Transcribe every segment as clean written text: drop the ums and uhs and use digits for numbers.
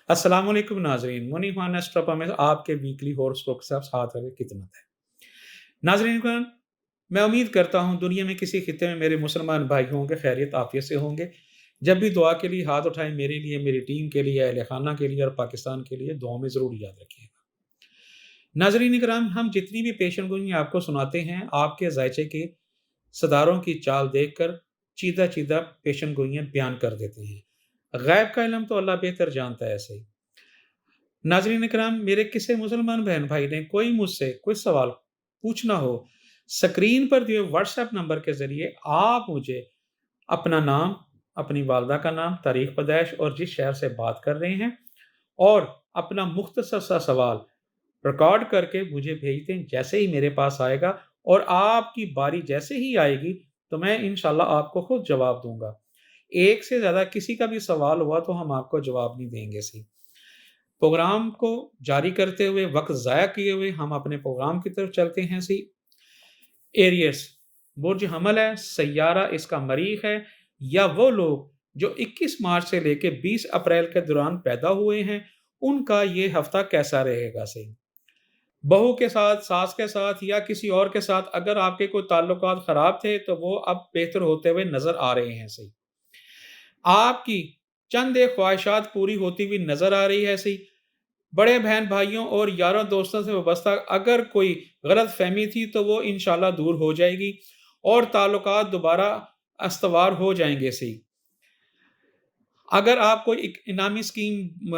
अस्सलाम वालेकुम नाजरीन, मुनी खान एस्ट्रोपा में आपके वीकली हॉरोस्कोप के साथ हाथ रखे किस्मत है। नाजरीन खान, मैं उम्मीद करता हूँ दुनिया में किसी खित्ते में मेरे मुसलमान भाई होंगे, खैरियत आफियत से होंगे। जब भी दुआ के लिए हाथ उठाएं, मेरे लिए, मेरी टीम के लिए, अहले खाना के लिए और पाकिस्तान के लिए दुआ में ज़रूर याद रखिएगा। नाजरीन कराम, हम जितनी भी पेशन गोई आपको सुनाते हैं, आपके जायचे के सदारों की चाल देखकर चीदा चीदा पेशन गोइयाँ बयान कर देते हैं। गैब का इल्म तो अल्लाह बेहतर जानता है। ऐसे ही नाज़रीन इकराम, मेरे किसी मुसलमान बहन भाई ने कोई मुझसे कोई सवाल पूछना हो, स्क्रीन पर दिए व्हाट्सएप नंबर के ज़रिए आप मुझे अपना नाम, अपनी वालदा का नाम, तारीख़ पैदाइश और जिस शहर से बात कर रहे हैं और अपना मुख्तसर सा सवाल रिकॉर्ड करके मुझे भेज दें। जैसे ही मेरे पास आएगा और आपकी बारी जैसे ही आएगी, तो मैं इंशाल्लाह आपको खुद जवाब दूँगा। एक से ज़्यादा किसी का भी सवाल हुआ तो हम आपको जवाब नहीं देंगे सी। प्रोग्राम को जारी करते हुए, वक़्त ज़ाया किए हुए हम अपने प्रोग्राम की तरफ चलते हैं सी। एरियस बुर्ज हमल है, सैयारा इसका मरीख है, या वो लोग जो 21 मार्च से लेके 20 अप्रैल के दौरान पैदा हुए हैं, उनका ये हफ्ता कैसा रहेगा सही। बहू के साथ, सास के साथ या किसी और के साथ अगर आपके कोई ताल्लुकात ख़राब थे, तो वो अब बेहतर होते हुए नज़र आ रहे हैं सही। आपकी चंद एक ख्वाहिशात पूरी होती हुई नज़र आ रही है सही। बड़े बहन भाइयों और यारों दोस्तों से वाबस्ता अगर कोई गलत फहमी थी, तो वो इंशाल्लाह दूर हो जाएगी और ताल्लुकात दोबारा अस्तवार हो जाएंगे सही। अगर आप कोई इनामी स्कीम,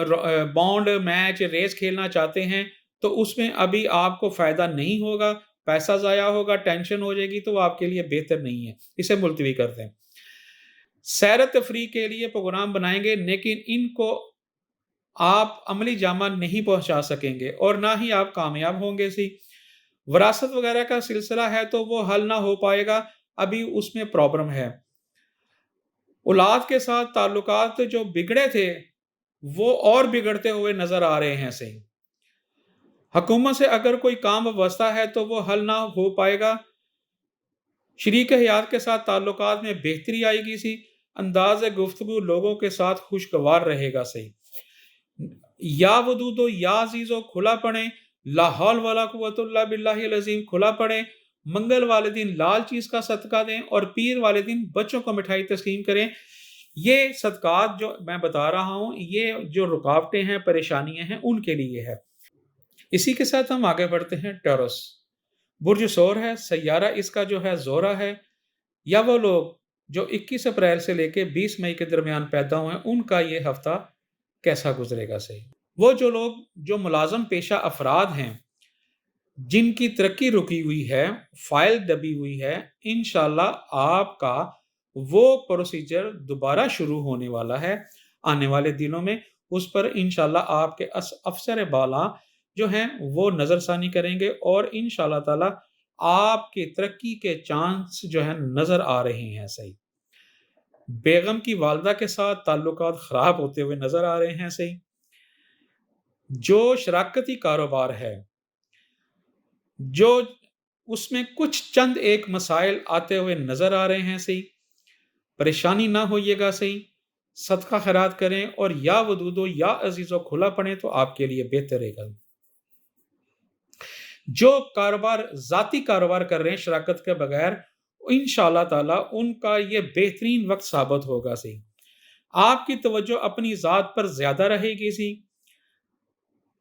बॉन्ड, मैच, रेस खेलना चाहते हैं, तो उसमें अभी आपको फ़ायदा नहीं होगा, पैसा ज़ाया होगा, टेंशन हो जाएगी, तो वो आपके लिए बेहतर नहीं है। इसे मुलतवी कर दें। सैर तफरी के लिए प्रोग्राम बनाएंगे, लेकिन इनको आप अमली जामा नहीं पहुंचा सकेंगे और ना ही आप कामयाब होंगे सी। विरासत वगैरह का सिलसिला है तो वो हल ना हो पाएगा, अभी उसमें प्रॉब्लम है। औलाद के साथ ताल्लुकात जो बिगड़े थे, वो और बिगड़ते हुए नजर आ रहे हैं सही। हुकूमत से अगर कोई काम व्यवस्था है तो वो हल ना हो पाएगा। शरीक हयात के साथ ताल्लुकात में बेहतरी आएगी सी। अंदाज गुफ्तगू लोगों के साथ खुशगवार रहेगा सही। या वदूदो या अजीजो खुला पड़े, ला हौल वला कुव्वतुल्ला बिल्लाहिल अज़ीम खुला पड़े। मंगल वाले दिन लाल चीज का सदका दें और पीर वाले दिन बच्चों को मिठाई तस्लीम करें। ये सदकात जो मैं बता रहा हूँ, ये जो रुकावटें हैं, परेशानियां हैं, उनके लिए है। इसी के साथ हम आगे बढ़ते हैं। टॉरस बुर्ज सौर है, सैयारा इसका जो है जोरा है, या वो लोग जो 21 अप्रैल से लेके 20 मई के दरमियान पैदा हुए हैं, उनका ये हफ्ता कैसा गुजरेगा सही। वो जो लोग जो मुलाजम पेशा अफराद हैं, जिनकी तरक्की रुकी हुई है, फाइल दबी हुई है, इंशाल्लाह आपका वो प्रोसीजर दोबारा शुरू होने वाला है आने वाले दिनों में। उस पर इंशाल्लाह आपके अफसर बाला जो हैं वो नज़रसानी करेंगे और इंशाल्लाह ताला आपकी तरक्की के चांस जो है नज़र आ रहे हैं सही। बेगम की वालदा के साथ ताल्लुकात ख़राब होते हुए नज़र आ रहे हैं सही। जो शराकती कारोबार है, जो उसमें कुछ चंद एक मसाइल आते हुए नज़र आ रहे हैं सही। परेशानी ना होइएगा सही। सदका खैरात करें और या वदूदो या अजीज़ो खुला पड़े तो आपके लिए बेहतर रहेगा। जो कारोबार ज़ाती कारोबार कर रहे हैं शराकत के बगैर, इंशाल्लाह ताला उनका ये बेहतरीन वक्त साबित होगा सही। आपकी तवज्जो अपनी ज़ात पर ज़्यादा रहेगी सी।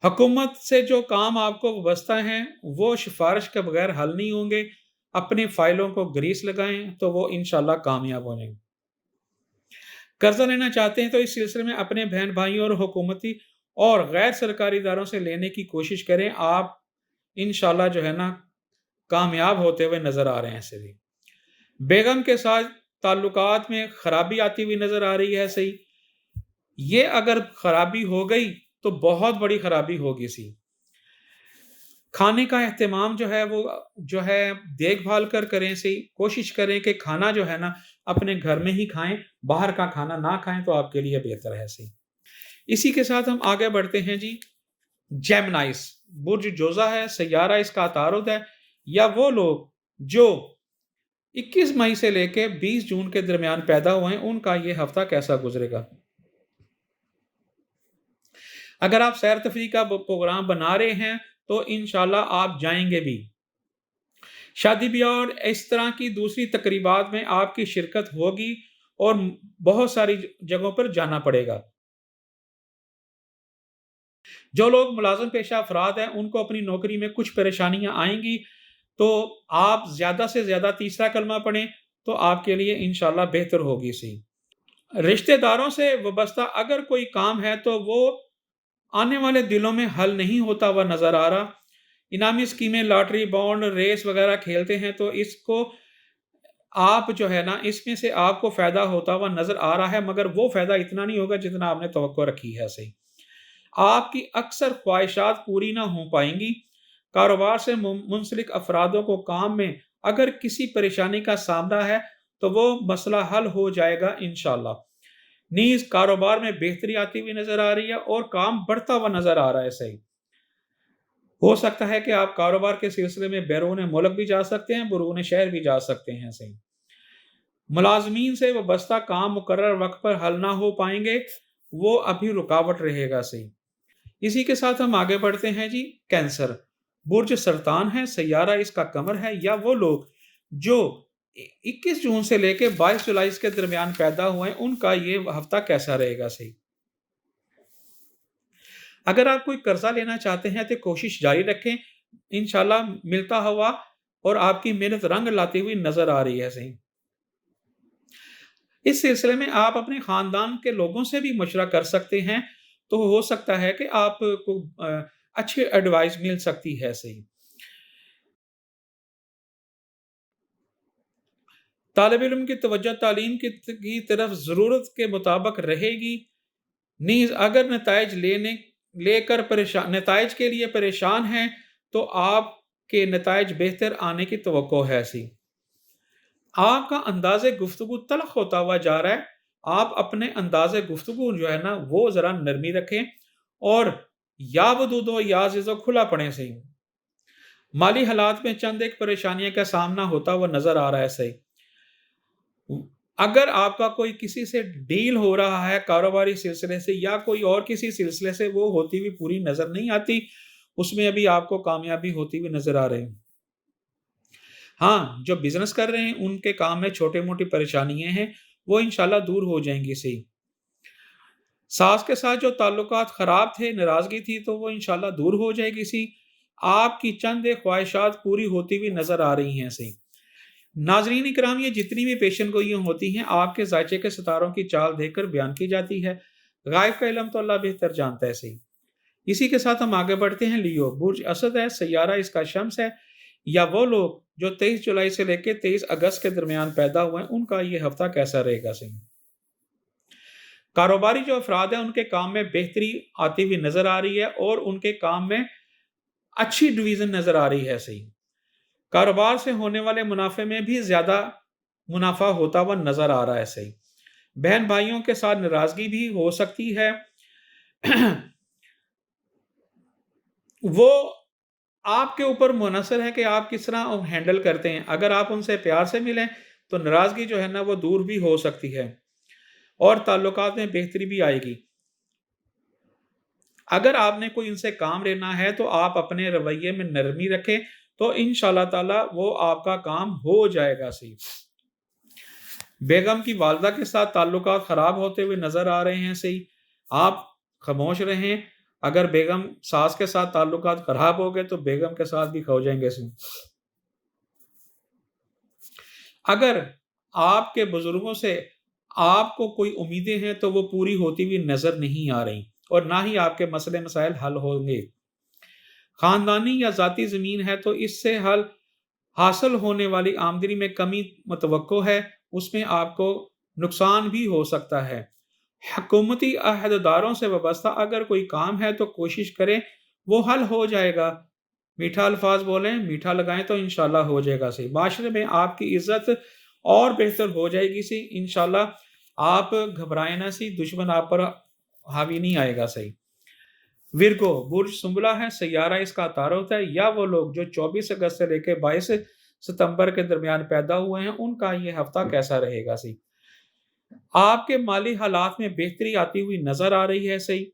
हुकूमत से जो काम आपको वाबस्ता हैं, वो सिफारिश के बगैर हल नहीं होंगे। अपनी फाइलों को ग्रीस लगाएं तो वो इंशाल्लाह कामयाब हो जाएंगे। कर्जा लेना चाहते हैं तो इस सिलसिले में अपने बहन भाइयों और हुकूमती और गैर सरकारी इदारों से लेने की कोशिश करें। आप इंशाल्लाह जो है ना कामयाब होते हुए नजर आ रहे हैं सही। बेगम के साथ ताल्लुकात में खराबी आती हुई नजर आ रही है सही। ये अगर खराबी हो गई तो बहुत बड़ी खराबी होगी सी। खाने का एहतमाम जो है वो जो है देखभाल कर करें सही। कोशिश करें कि खाना जो है ना अपने घर में ही खाएं, बाहर का खाना ना खाएं तो आपके लिए बेहतर है सही। इसी के साथ हम आगे बढ़ते हैं जी। जेमिनाइस बुर्ज जोजा है, सैयारा इसका अतारुद है, या वो लोग जो 21 मई से लेके 20 जून के दरमियान पैदा हुए हैं, उनका ये हफ्ता कैसा गुजरेगा। اگر آپ سیر تفریح کا پروگرام بنا رہے ہیں تو انشاءاللہ آپ جائیں گے بھی۔ شادی بیاہ اور اس طرح کی دوسری تقریبات میں آپ کی شرکت ہوگی اور بہت ساری جگہوں پر جانا پڑے گا۔ جو لوگ ملازم پیشہ افراد ہیں ان کو اپنی نوکری میں کچھ پریشانیاں آئیں گی، تو آپ زیادہ سے زیادہ تیسرا کلمہ پڑھیں تو آپ کے لیے انشاءاللہ بہتر ہوگی سی۔ رشتہ داروں سے وابستہ اگر کوئی کام ہے تو وہ آنے والے دنوں میں حل نہیں ہوتا ہوا نظر آ رہا۔ انعامی اسکیمیں، لاٹری، بانڈ، ریس وغیرہ کھیلتے ہیں تو اس کو آپ جو ہے نا اس میں سے آپ کو فائدہ ہوتا ہوا نظر آ رہا ہے، مگر وہ فائدہ اتنا نہیں ہوگا جتنا آپ نے توقع رکھی ہے صحیح۔ آپ کی اکثر خواہشات پوری نہ ہو پائیں گی۔ کاروبار سے منسلک افرادوں کو کام میں اگر کسی پریشانی کا سامنا ہے تو وہ مسئلہ حل ہو جائے گا انشاءاللہ۔ نیز کاروبار میں بہتری آتی ہوئی نظر آ رہی ہے اور کام بڑھتا ہوا نظر آ رہا ہے صحیح۔ ہو سکتا ہے کہ آپ کاروبار کے سلسلے میں بیرون ملک بھی جا سکتے ہیں، بیرون شہر بھی جا سکتے ہیں صحیح۔ ملازمین سے وابستہ کام مقرر وقت پر حل نہ ہو پائیں گے، وہ ابھی رکاوٹ رہے گا صحیح۔ اسی کے ساتھ ہم آگے بڑھتے ہیں جی۔ کینسر برج سرطان ہے، سیارہ اس کا قمر ہے، یا وہ لوگ جو 21 جون سے لے کے 22 جولائی کے درمیان پیدا ہوئے ہیں ان کا یہ ہفتہ کیسا رہے گا صحیح۔ اگر آپ کوئی قرضہ لینا چاہتے ہیں تو کوشش جاری رکھیں، انشاءاللہ ملتا ہوا اور آپ کی محنت رنگ لاتی ہوئی نظر آ رہی ہے صحیح۔ اس سلسلے میں آپ اپنے خاندان کے لوگوں سے بھی مشورہ کر سکتے ہیں، تو ہو سکتا ہے کہ آپ کو اچھی ایڈوائس مل سکتی ہے صحیح۔ طالب علم کی توجہ تعلیم کی طرف ضرورت کے مطابق رہے گی، نیز اگر نتائج کے لیے پریشان ہیں تو آپ کے نتائج بہتر آنے کی توقع ہے سی۔ آپ کا انداز گفتگو تلخ ہوتا ہوا جا رہا ہے، آپ اپنے انداز گفتگو جو ہے نا وہ ذرا نرمی رکھیں اور یا ودودو یا عزیزو کھلا پڑیں صحیح۔ مالی حالات میں چند ایک پریشانیاں کا سامنا ہوتا ہوا نظر آ رہا ہے صحیح۔ اگر آپ کا کوئی کسی سے ڈیل ہو رہا ہے کاروباری سلسلے سے یا کوئی اور کسی سلسلے سے، وہ ہوتی ہوئی پوری نظر نہیں آتی، اس میں ابھی آپ کو کامیابی ہوتی ہوئی نظر آ رہی ہے۔ ہاں، جو بزنس کر رہے ہیں ان کے کام میں چھوٹے موٹی پریشانیاں ہیں، وہ انشاءاللہ دور ہو جائیں گی صحیح۔ ساس کے ساتھ جو تعلقات خراب تھے، ناراضگی تھی، تو وہ انشاءاللہ دور ہو جائے گی صحیح۔ آپ کی چند ایک خواہشات پوری ہوتی ہوئی نظر آ رہی ہیں صحیح۔ ناظرین اکرام، یہ جتنی بھی پیشن گوئیاں ہوتی ہیں آپ کے ذائچے کے ستاروں کی چال دیکھ کر بیان کی جاتی ہے، غائب کا علم تو اللہ بہتر جانتا ہے صحیح۔ اسی کے ساتھ ہم آگے بڑھتے ہیں۔ لیو برج اسد ہے، سیارہ اس کا شمس ہے، یا وہ لوگ جو 23 جولائی سے لے کے 23 اگست کے درمیان پیدا ہوئے ہیں ان کا یہ ہفتہ کیسا رہے گا صحیح۔ کاروباری جو افراد ہیں ان کے کام میں بہتری آتی ہوئی نظر آ رہی ہے اور ان کے کام میں اچھی ڈویژن نظر آ رہی ہے صحیح۔ کاروبار سے ہونے والے منافع میں بھی زیادہ منافع ہوتا ہوا نظر آ رہا ہے صحیح۔ بہن بھائیوں کے ساتھ ناراضگی بھی ہو سکتی ہے، وہ آپ کے اوپر منحصر ہے کہ آپ کس طرح ہینڈل کرتے ہیں۔ اگر آپ ان سے پیار سے ملیں تو ناراضگی جو ہے نا وہ دور بھی ہو سکتی ہے اور تعلقات میں بہتری بھی آئے گی۔ اگر آپ نے کوئی ان سے کام لینا ہے تو آپ اپنے رویے میں نرمی رکھیں تو انشاءاللہ تعالی وہ آپ کا کام ہو جائے گا صحیح۔ بیگم کی والدہ کے ساتھ تعلقات خراب ہوتے ہوئے نظر آ رہے ہیں صحیح۔ آپ خاموش رہیں، اگر بیگم ساس کے ساتھ تعلقات خراب ہو گئے تو بیگم کے ساتھ بھی ہو جائیں گے صحیح۔ اگر آپ کے بزرگوں سے آپ کو کوئی امیدیں ہیں تو وہ پوری ہوتی ہوئی نظر نہیں آ رہی اور نہ ہی آپ کے مسئلے مسائل حل ہوں گے۔ خاندانی یا ذاتی زمین ہے تو اس سے حاصل ہونے والی آمدنی میں کمی متوقع ہے، اس میں آپ کو نقصان بھی ہو سکتا ہے۔ حکومتی عہدیداروں سے وابستہ اگر کوئی کام ہے تو کوشش کریں وہ حل ہو جائے گا۔ میٹھا الفاظ بولیں، میٹھا لگائیں تو انشاءاللہ ہو جائے گا صحیح۔ معاشرے میں آپ کی عزت اور بہتر ہو جائے گی صحیح انشاءاللہ۔ آپ گھبرائیں نہ صحیح، دشمن آپ پر حاوی نہیں آئے گا صحیح۔ ورگو برج سنبلہ ہے، سیارہ اس کا عطارد ہے، یا وہ لوگ جو 24 اگست سے لے کے 22 ستمبر کے درمیان پیدا ہوئے ہیں ان کا یہ ہفتہ کیسا رہے گا صحیح۔ آپ کے مالی حالات میں بہتری آتی ہوئی نظر آ رہی ہے صحیح۔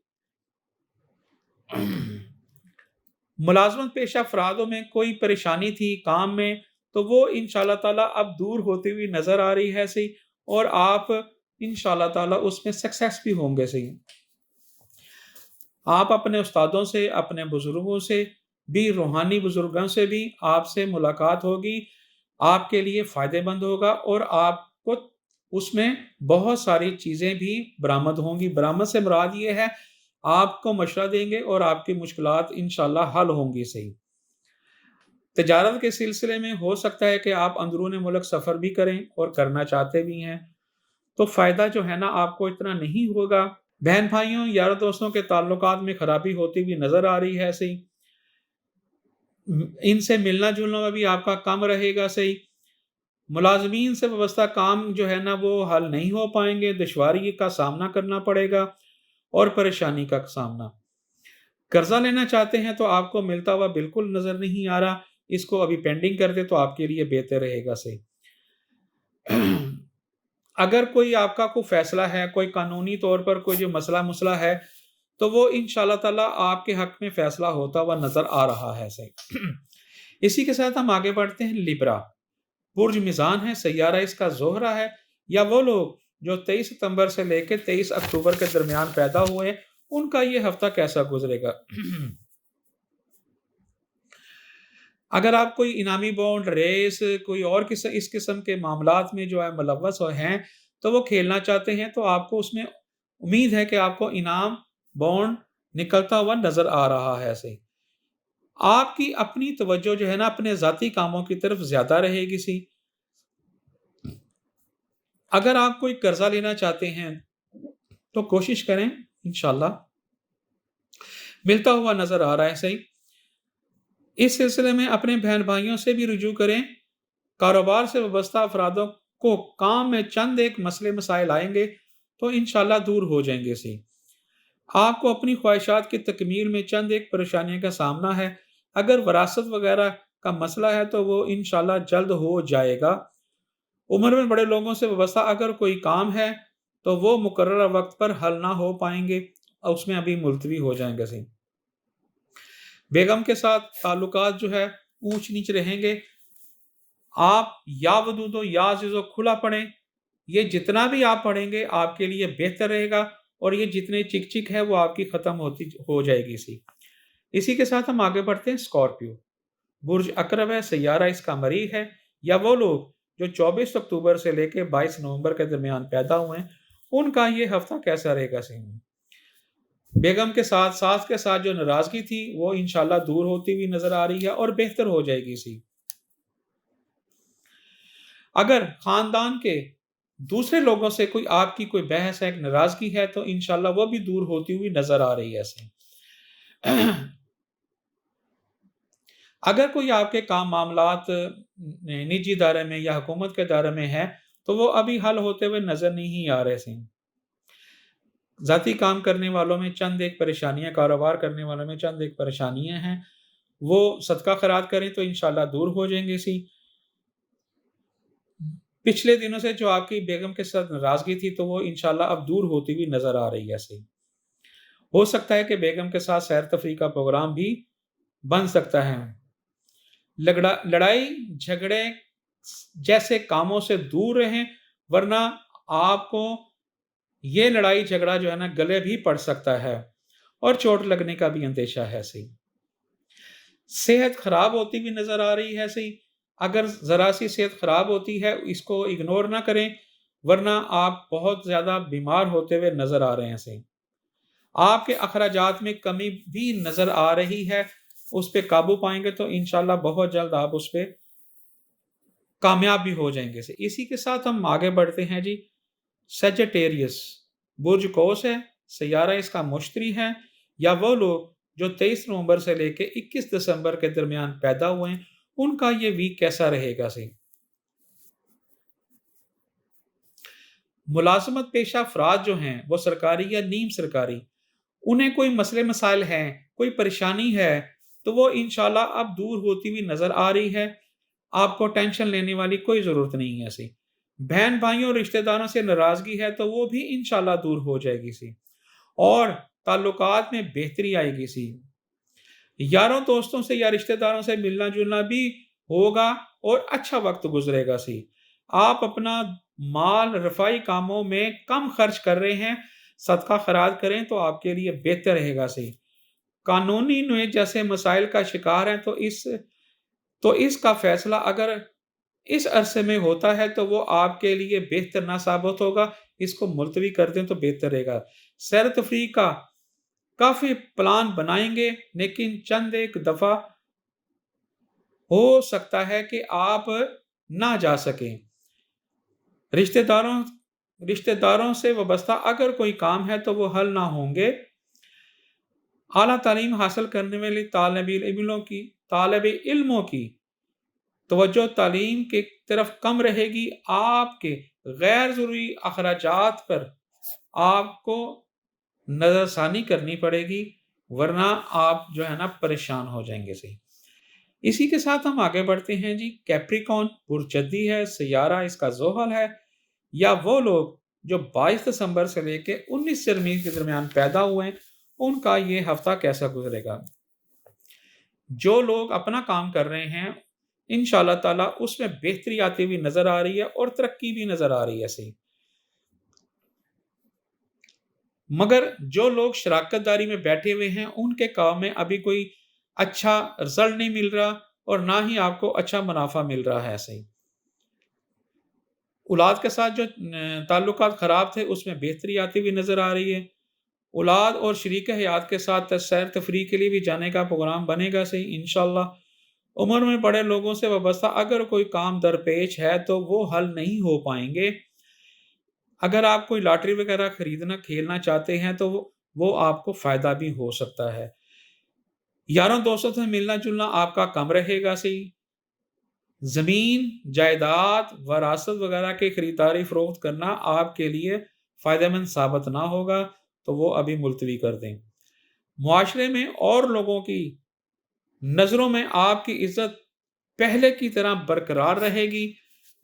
मुलाजमत पेशा अफरादों में कोई परेशानी थी काम में, तो वो इंशाल्लाह ताला अब दूर होती हुई नज़र आ रही है सही, और आप इंशाल्लाह ताला उसमें सक्सेस भी होंगे सही। आप अपने उस्तादों से, अपने बुज़ुर्गों से भी, रूहानी बुज़ुर्गों से भी आपसे मुलाकात होगी, आपके लिए फ़ायदेमंद होगा और आपको उसमें बहुत सारी चीज़ें भी बरामद होंगी। बरामद से मुराद ये है, आपको मशवरा देंगे और आपकी मुश्किलात इंशाल्लाह हल होंगी सही। तिजारत के सिलसिले में हो सकता है कि आप अंदरूनी मुल्क सफ़र भी करें और करना चाहते भी हैं, तो फ़ायदा जो है ना आपको इतना नहीं होगा। बहन भाइयों, यारों दोस्तों के ताल्लुकात में खराबी होती हुई नज़र आ रही है सही। इनसे मिलना-जुलना भी आपका कम रहेगा सही। मुलाज़मीन से वाबस्ता काम जो है ना वो हल नहीं हो पाएँगे, दुश्वारी का सामना करना पड़ेगा और परेशानी का सामना। कर्ज़ा लेना चाहते हैं तो आपको मिलता हुआ बिल्कुल नज़र नहीं आ रहा, इसको अभी पेंडिंग कर दें तो आपके लिए बेहतर रहेगा सही। अगर कोई आपका कोई फ़ैसला है, कोई कानूनी तौर पर कोई जो मसला-मुसला है, तो वो इंशाल्लाह ताला आपके हक़ में फ़ैसला होता हुआ नज़र आ रहा है सही। इसी के साथ हम आगे बढ़ते हैं। लिब्रा बुर्ज मीज़ान है, सैयारा इसका ज़ोहरा है, या वो लोग जो 23 सितंबर से लेके 23 अक्टूबर के दरमियान पैदा हुए हैं, उनका ये हफ़्ता कैसा गुज़रेगा? अगर आप कोई इनामी बॉन्ड, रेस, कोई और इस किस्म के मामलात में जो है मुलव्वस हैं, तो वो खेलना चाहते हैं, तो आपको उसमें उम्मीद है कि आपको इनाम, बॉन्ड निकलता हुआ नज़र आ रहा है सही। आपकी अपनी तवज्जो जो है ना अपने ज़ाती कामों की तरफ ज़्यादा रहेगी सी। अगर आप कोई कर्ज़ा लेना चाहते हैं, तो कोशिश करें, इंशाल्लाह मिलता हुआ नज़र आ रहा है सही। इस सिलसिले में अपने बहन भाइयों से भी रुजू करें। कारोबार से वाबस्ता अफरादों को काम में चंद एक मसले मसाइल आएंगे, तो इंशाल्लाह दूर हो जाएंगे सही। आपको अपनी ख्वाहिशात की तकमील में चंद एक परेशानियों का सामना है। अगर वरासत वगैरह का मसला है तो वो इंशाल्लाह जल्द हो जाएगा। उम्र में बड़े लोगों से वाबस्ता अगर कोई काम है तो वो मुकर्रर वक्त पर हल ना हो पाएंगे और उसमें अभी मुलतवी हो जाएंगे सही। बेगम के साथ ताल्लुकात जो है ऊंच नीच रहेंगे। आप या वदूदो या अज़ीज़ो खुला पढ़ें। ये जितना भी आप पढ़ेंगे आपके लिए बेहतर रहेगा, और ये जितने चिक चिक है वो आपकी ख़त्म होती हो जाएगी इसी के साथ हम आगे बढ़ते हैं। स्कॉर्पियो बुर्ज अकरब है, सैयारा इसका मरीख है, या वो लोग जो 24 अक्टूबर से लेकर 22 नवंबर के दरमियान पैदा हुए हैं, उनका ये हफ्ता कैसा रहेगा सही। बेगम के साथ, सास के साथ जो नाराज़गी थी वो इंशाल्लाह दूर होती हुई नज़र आ रही है और बेहतर हो जाएगी सी। अगर ख़ानदान के दूसरे लोगों से कोई आपकी कोई बहस है, एक नाराज़गी है, तो इंशाल्लाह वो भी दूर होती हुई नज़र आ रही है सी। अगर कोई आपके काम मामलात निजी दायरे में या हुकूमत के दायरे में है, तो वो अभी हल होते हुए नज़र नहीं आ रहे सी। ज़ाती काम करने वालों में चंद एक परेशानियाँ, कारोबार करने वालों में चंद एक परेशानियाँ हैं, वो सदका खैरात करें तो इंशाल्लाह दूर हो जाएँगी सी। पिछले दिनों से जो आपकी बेगम के साथ नाराज़गी थी, तो वो इंशाल्लाह अब दूर होती हुई नज़र आ रही है सी। हो सकता है कि बेगम के साथ सैर-तफ़रीह का प्रोग्राम भी बन सकता है। लड़ाई झगड़े जैसे कामों से दूर रहें, वरना आपको ये लड़ाई झगड़ा जो है ना गले भी पड़ सकता है और चोट लगने का भी अंदेशा है सही। सेहत खराब होती भी नज़र आ रही है सही। अगर ज़रा सी सेहत खराब होती है, इसको इग्नोर ना करें, वरना आप बहुत ज़्यादा बीमार होते हुए नज़र आ रहे हैं सही। आपके अखराजात में कमी भी नज़र आ रही है, उस पे काबू पाएंगे तो इंशाल्लाह बहुत जल्द आप उस पे कामयाब भी हो जाएंगे सही। इसी के साथ हम आगे बढ़ते हैं जी। सेजिटेरियस बुर्ज कौस है, सैयारा इसका मुश्तरी है, या वो लोग जो 23 नवंबर से लेके 21 दिसंबर के दरमियान पैदा हुए हैं, उनका ये वीक कैसा रहेगा सही। मुलाजमत पेशा अफराद जो हैं वो सरकारी या नीम सरकारी, उन्हें कोई मसले मसाइल हैं, कोई परेशानी है, तो वो इंशाल्लाह अब दूर होती हुई नज़र आ रही है। आपको टेंशन लेने वाली कोई ज़रूरत नहीं है सी। बहन भाइयों और रिश्तेदारों से नाराज़गी है तो वो भी इंशाल्लाह दूर हो जाएगी सी। और ताल्लुकात में बेहतरी आएगी सी। यारों दोस्तों से या रिश्तेदारों से मिलना जुलना भी होगा और अच्छा वक्त गुजरेगा सी। आप अपना माल रफाई कामों में कम खर्च कर रहे हैं, सदका खैरात करें तो आपके लिए बेहतर रहेगा सी। कानूनी नुए जैसे मसाइल का शिकार हैं तो इसका फैसला अगर इस अरसे में होता है तो वो आपके लिए बेहतर ना साबित होगा, इसको मुलतवी कर दें तो बेहतर रहेगा। सैर तफरीह का काफ़ी प्लान बनाएंगे, लेकिन चंद एक दफ़ा हो सकता है कि आप ना जा सकें। रिश्तेदारों रिश्तेदारों से वाबस्ता अगर कोई काम है तो वो हल ना होंगे। आला तालीम हासिल करने वाले तालिब इल्मों की तवज्जो तालीम की तरफ कम रहेगी। आपके गैर ज़रूरी अखराजात पर आपको नज़रसानी करनी पड़ेगी, वरना आप जो है ना परेशान हो जाएंगे सही। इसी के साथ हम आगे बढ़ते हैं जी। कैप्रिकॉन बुर्जदी है, सैयारा इसका ज़ोहल है, या वो लोग जो 22 दिसंबर से लेके 19 जनवरी के दरमियान पैदा हुए हैं, उनका ये हफ्ता कैसा गुजरेगा। जो लोग अपना काम कर रहे हैं, इंशाअल्लाह ताला उसमें बेहतरी आती हुई नजर आ रही है और तरक्की भी नजर आ रही है सही। मगर जो लोग शराकतदारी में बैठे हुए हैं, उनके काम में अभी कोई अच्छा रिजल्ट नहीं मिल रहा और ना ही आपको अच्छा मुनाफा मिल रहा है सही। औलाद के साथ जो ताल्लुकात ख़राब थे, उसमें बेहतरी आती हुई नज़र आ रही है। औलाद और शरीक हयात के साथ सैर तफरीह के लिए भी जाने का प्रोग्राम बनेगा सही इंशाअल्लाह। उम्र में बड़े लोगों से वाबस्ता अगर कोई काम दरपेश है तो वो हल नहीं हो पाएंगे। अगर आप कोई लॉटरी वगैरह खरीदना खेलना चाहते हैं तो वो आपको फ़ायदा भी हो सकता है। यारों दोस्तों से मिलना जुलना आपका कम रहेगा सही। ज़मीन, जायदाद, वरासत वगैरह की खरीदारी फ़रोख्त करना आपके लिए फ़ायदेमंद साबित ना होगा, तो वो अभी मुलतवी कर दें। मुआशरे में और लोगों की नज़रों में आपकी इज़्ज़त पहले की तरह बरकरार रहेगी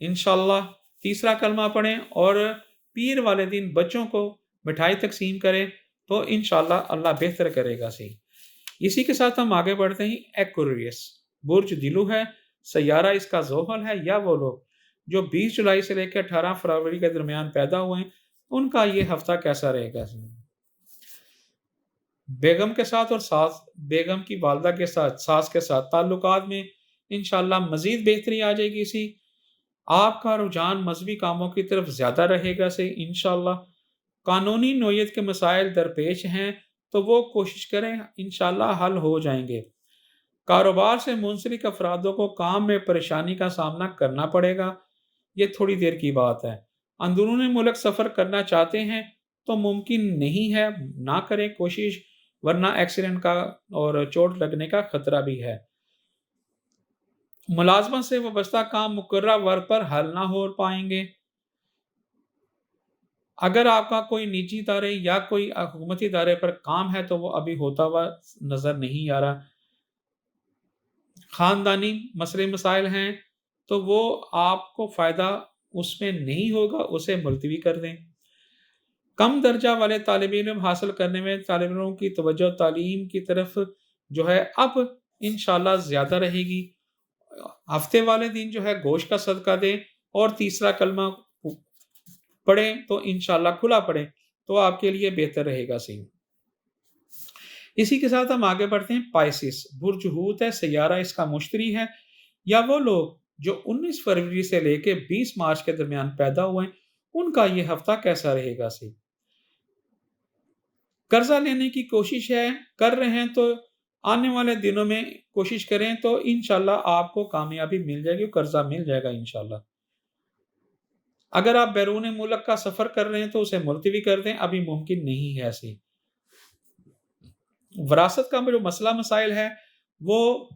इंशाअल्लाह। तीसरा कलमा पढ़ें और पीर वाले दिन बच्चों को मिठाई तकसीम करें तो इंशाअल्लाह अल्लाह बेहतर करेगा सही। इसी के साथ हम आगे बढ़ते हैं। एक्वेरियस बुर्ज दिलु है, सैयारा इसका ज़ोहल है, या वो लोग जो 20 जुलाई से लेकर 18 फरवरी के दरमियान पैदा हुए हैं, उनका ये हफ्ता कैसा रहेगा। बेगम के साथ और बेगम की वालदा के साथ, सास के साथ ताल्लुकात में इंशाअल्लाह मज़ीद बेहतरी आ जाएगी सी। आपका रुझान मजहबी कामों की तरफ ज़्यादा रहेगा से इंशाअल्लाह। कानूनी नोयत के मसाइल दरपेश हैं तो वो कोशिश करें, इंशाअल्लाह हल हो जाएंगे। कारोबार से मुंसलिक अफरादों को काम में परेशानी का सामना करना पड़ेगा, ये थोड़ी देर की बात है। अंदरूनी मुल्क सफ़र करना चाहते हैं तो मुमकिन नहीं है, ना करें कोशिश, वरना एक्सीडेंट का और चोट लगने का खतरा भी है। मुलाजमत से वाबस्ता काम मुकर्रर वर्ग पर हल ना हो पाएंगे। अगर आपका कोई निजी इदारे या कोई हुकूमती इदारे पर काम है तो वो अभी होता हुआ नज़र नहीं आ रहा। ख़ानदानी मसले मसाइल हैं तो वो आपको फ़ायदा उसमें नहीं होगा, उसे मुलतवी कर दें। कम दर्जा वाले तालिब इल्म हासिल करने में तालिब इल्मों की तवज्जो तालीम की तरफ जो है अब इंशाअल्लाह ज़्यादा रहेगी। हफ्ते वाले दिन जो है गोश्त का सदका दें और तीसरा कलमा पढ़ें तो इंशाअल्लाह खुला पढ़ें तो आपके लिए बेहतर रहेगा सही। इसी के साथ हम आगे बढ़ते हैं। पाइसिस बुर्ज हूत है, सैयारा इसका मुश्तरी है, या वो लोग जो 19 फरवरी से लेके 20 मार्च के दरमियान पैदा हुए हैं, उनका ये हफ्ता कैसा रहेगा सही। कर्जा लेने की कोशिश कर रहे हैं तो आने वाले दिनों में कोशिश करें तो इंशाअल्लाह आपको कामयाबी मिल जाएगी, कर्जा मिल जाएगा इंशाअल्लाह। अगर आप बैरून मुल्क का सफ़र कर रहे हैं तो उसे मुलतवी कर दें, अभी मुमकिन नहीं है ऐसी। विरासत का जो मसला मसाइल है वो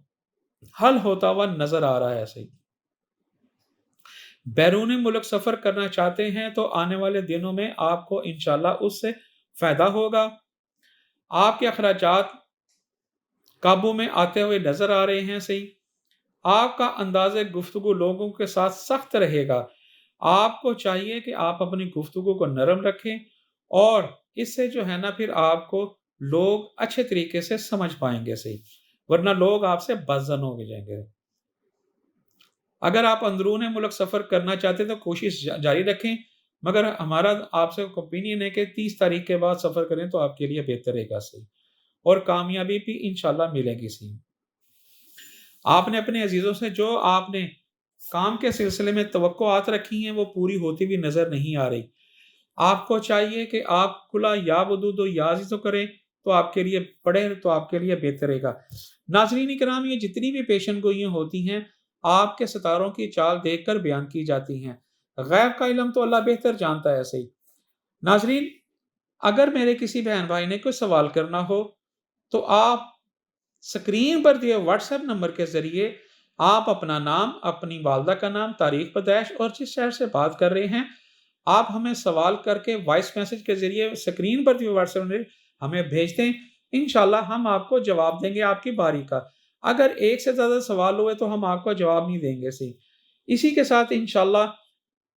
हल होता हुआ नजर आ रहा है सही। बैरून मुल्क सफ़र करना चाहते हैं तो आने वाले दिनों में आपको इंशाअल्लाह उससे फ़ायदा होगा। आपके अखराजात काबू में आते हुए नजर आ रहे हैं सही। आपका अंदाज़े गुफ्तगू लोगों के साथ सख्त रहेगा। आपको चाहिए कि आप अपनी गुफ्तगू को नरम रखें और इससे जो है ना फिर आपको لوگ اچھے طریقے سے سمجھ پائیں گے صحیح، ورنہ لوگ آپ سے بدظن ہو جائیں گے۔ اگر آپ اندرون ملک سفر کرنا چاہتے ہیں تو کوشش جاری رکھیں، مگر ہمارا آپ سے اوپینین ہے کہ 30 تاریخ کے بعد سفر کریں تو آپ کے لیے بہتر رہے گا صحیح، اور کامیابی بھی انشاءاللہ ملے گی صحیح۔ آپ نے اپنے عزیزوں سے جو آپ نے کام کے سلسلے میں توقعات رکھی ہیں وہ پوری ہوتی بھی نظر نہیں آ رہی۔ آپ کو چاہیے کہ آپ کلا یا ودود و یا عزیز کریں تو آپ کے لیے پڑھیں تو آپ کے لیے بہتر رہے گا۔ ناظرین کرام، یہ جتنی بھی پیشن گوئیاں ہوتی ہیں آپ کے ستاروں کی چال دیکھ کر بیان کی جاتی ہیں، غیب کا علم تو اللہ بہتر جانتا ہے صحیح۔ ناظرین، اگر میرے کسی بہن بھائی نے کوئی سوال کرنا ہو تو آپ سکرین پر دیے واٹس ایپ نمبر کے ذریعے آپ اپنا نام، اپنی والدہ کا نام، تاریخ پیدائش اور جس شہر سے بات کر رہے ہیں آپ ہمیں سوال کر کے وائس میسج کے ذریعے سکرین پر دیے واٹس ایپ نمبر ہمیں بھیج دیں، انشاءاللہ ہم آپ کو جواب دیں گے آپ کی باری کا۔ اگر ایک سے زیادہ سوال ہوئے تو ہم آپ کو جواب نہیں دیں گے صحیح۔ اسی کے ساتھ انشاءاللہ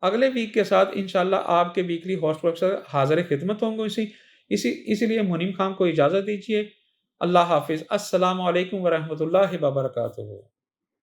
اگلے ویک کے ساتھ انشاءاللہ آپ کے ویکلی ہارس پروڈکٹس حاضر خدمت ہوں گے اسی لیے منیم خان کو اجازت دیجیے۔ اللہ حافظ۔ السلام علیکم ورحمۃ اللہ وبرکاتہ۔